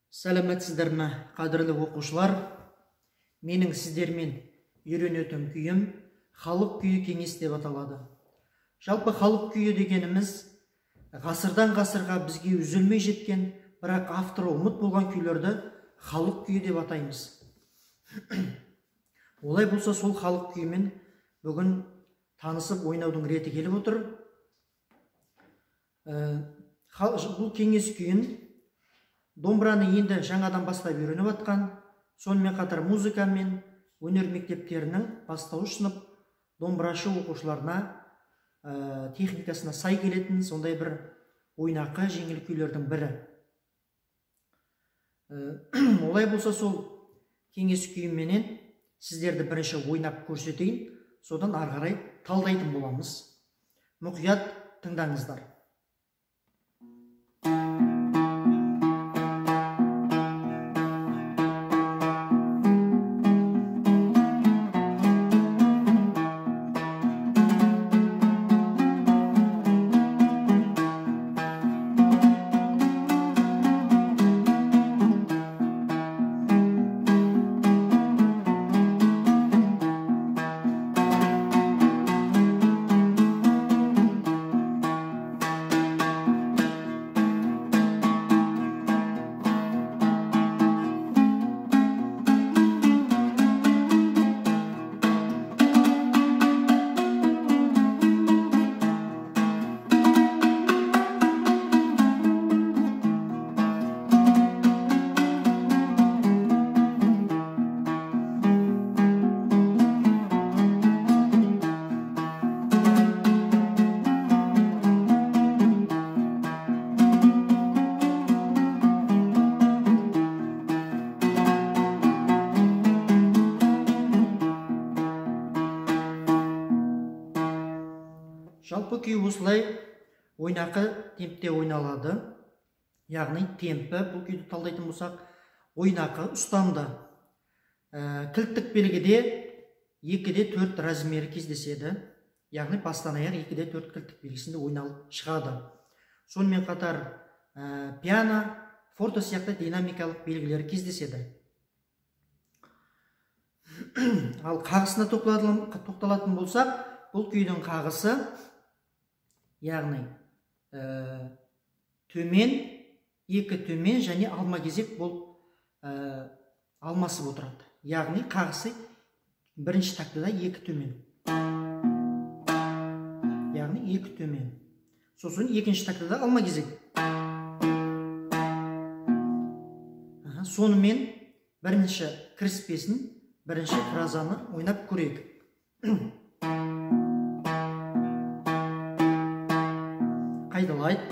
Сәлеметсіздер ме, қадірлі оқушылар? Менің сіздермен үйренетін күйім халық күйі кеңес деп аталады. Жалпы халық күйі дегеніміз ғасырдан ғасырға бізге үзілмей жеткен, бірақ авторы ұмыт болған күйлерді халық күйі деп атаймыз. Олай болса, сол халық күйімен бүгін танысып ойнаудың реті келіп отыр. Бұл кеңес күйін домбыраны енді жаңадан бастап үйреніп атқан, сонымен қатар музыка мен өнер мектептерінің бастауыш сынып домбырашы оқушыларына техникасына сай келетін сондай бір ойнақы жеңіл күйлердің бірі. Олай болса, сол кеңес күйіменен сіздерді бірінші ойнап көрсетейін, содан ары қарай талдайтын боламыз. Мұқият тыңдаңыздар. Жалпы күй осылай ойнақы темпте ойналады. Яғни темпі, бұл күйді талдайтын болсақ, ойнақы, ұстамды. Кілттік белгіде 2-де 4 размері кездеседі. Яғни бастан аяқ 2-де 4 кілттік белгісінде ойналып шығады. Сонымен қатар пиано, форте сияқты динамикалық белгілері кездеседі. Ал қағысына тоқталатын болсақ, бұл күйдің қағысы яғни төмен, 2 төмен және алма кезек болып алмасып отырады. Яғни қағысы бірінші тактада 2 төмен. Яғни 2 төмен. Сосын екінші тактада алма кезек. Сонымен бірінші кіріспесін, бірінші фразаны ойнап көрейік. Қайталайды.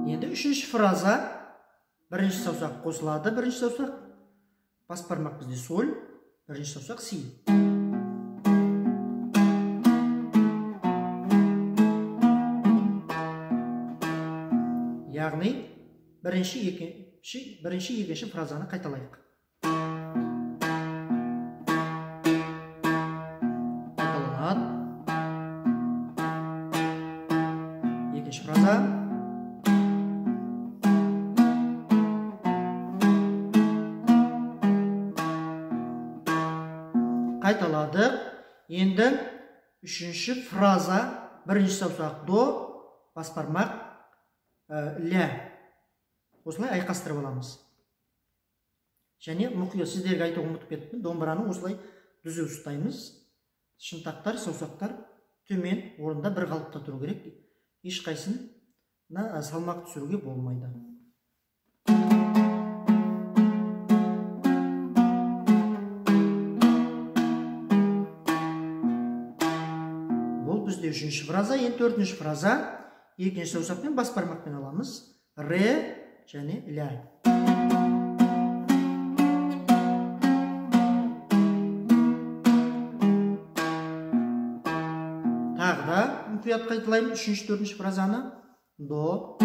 Енді үшінші фраза, бірінші саусақ қосылады, бірінші саусақ бас бармақ бізде соль, бірінші саусақ си. Яғни бірінші екінші фразаны қайталайық. Екінші фраза. Қайталады. Енді үшінші фраза, бірінші саусақ до, бас бармақ ля. Осылай айқастырып аламыз. Және мұқият, сіздерге айтуға ұмытып кеттім, домбыраны осылай дүзу ұстаймыз. Шынтақтар, саусақтар төмен орында бір қалыпта тұру керек. Ешқайсына салмақ түсіруге болмайды. Бұл бізде үшінші фраза. Енді төртінші фраза. Екінші саусақпен бас бармақпен аламыз. Ре және ля. Тағы да мұқият қайталаймын үшінші, төртінші фразаны. До.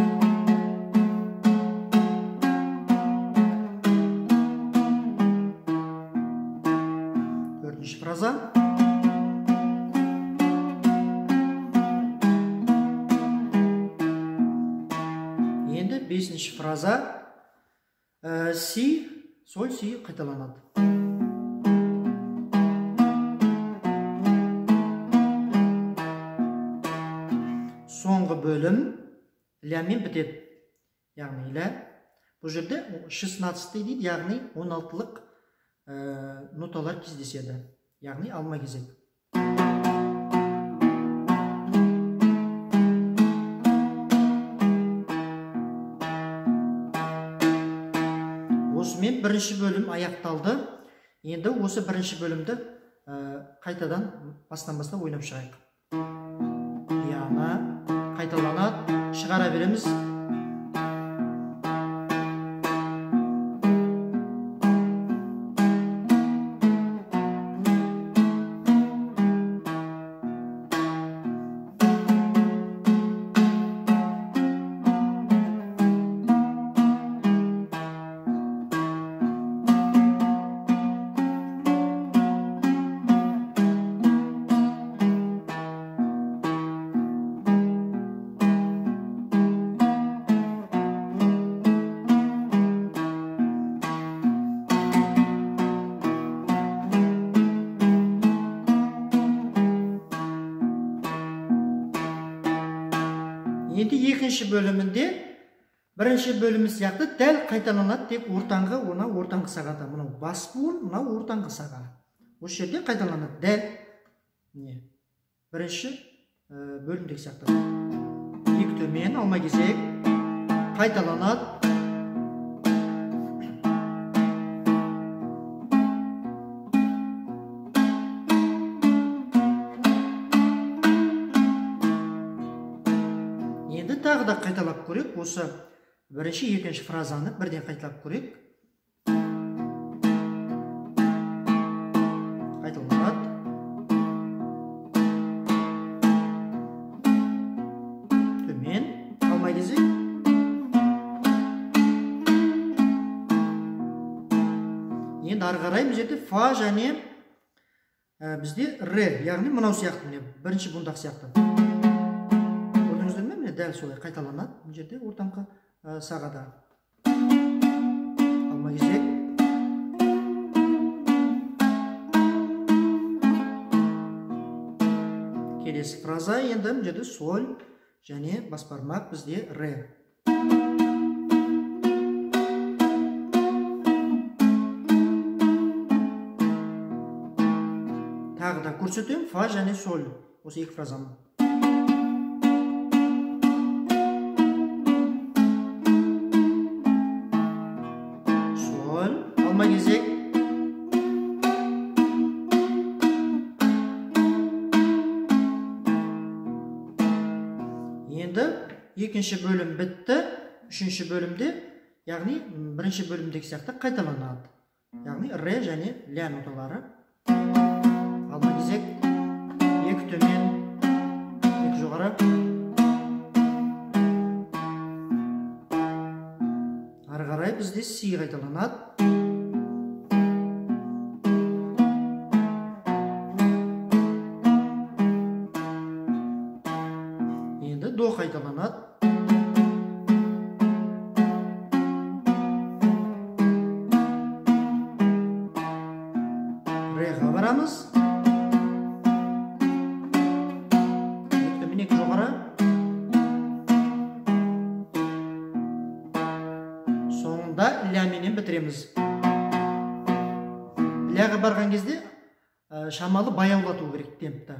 Төртінші фраза. 5-ші фраза си, соль, си қайталанады. Соңғы бөлім лямен бітеді. Яғни ля. Бұл жерде 16 дейді, яғни 16-лық ноталар кездеседі. Яғни алма кезек. Осымен бірінші бөлім аяқталды. Енді осы бірінші бөлімді қайтадан бастан ойнап шығайық. Яғни қайталанады, шығара береміз. Енді екінші бөлімінде бірінші бөлімі сияқты дәл қайталанады, тек ортаңғы, ортаңғы сағада. Мынау бас буын, мынау ортаңғы саға. Осы жерде қайталанады дәл. Бірінші бөлімдегі сияқты. Екі төмен, алма кезек, қайталанады. Енді тағы да қайталап көрейік. Осы бірінші, екінші фразаны бірден қайталап көрейік. Қайталанады. Төмен, алма кезек. Енді ары қарай бұл жерде фа және бізде ре, яғни мынау сияқты, бірінші бұндақ сияқты. Дәл солай қайталанады. Бұл жерде ортаңғы сағада. Алма кезек. Келесі фраза енді бұл жерде соль және бас бармақ бізде ре. Тағы да көрсетемін фа және соль. Осы екі фразаны. Алма кезек. Енді екінші бөлім бітті. Үшінші бөлімде, яғни бірінші бөлімдегі сияқты қайталанады. Яғни ре және ля ноталары. Алма кезек. Екі төмен, екі жоғары. Ары қарай бізде си қайталанады. До қайталанады. Реға барамыз. Екі жоғары. Соңында ляменен бітіреміз. Ляға барған кезде шамалы баяулату керек темпті.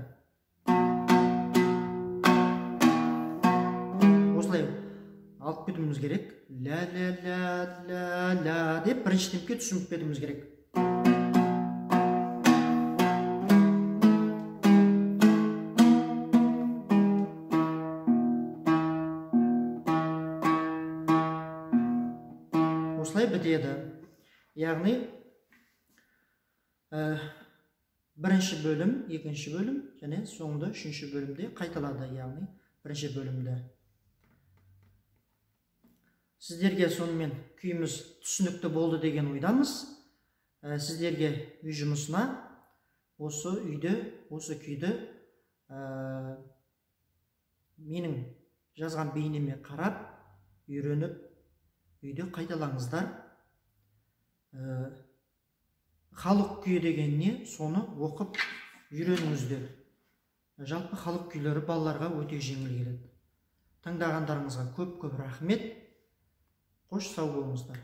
Алып кетуіміз керек. Ля, ля, ля, ля, ля деп бірінші темпке түсініп кетуіміз керек. Осылай бітеді. Яғни бірінші бөлім, екінші бөлім және соңында үшінші бөлімде қайталады. Яғни бірінші бөлімде. Сіздерге сонымен күйіміз түсінікті болды деген ойдамыз. Сіздерге үй жұмысына осы күйді менің жазған бейнеме қарап, үйреніп үйде қайталаңыздар. Халық күйі деген не? Соны оқып үйреніңіздер. Жалпы халық күйлері балаларға өте жеңіл келеді. Тыңдағандарыңызға көп рахмет. Қош сау болыңыздар.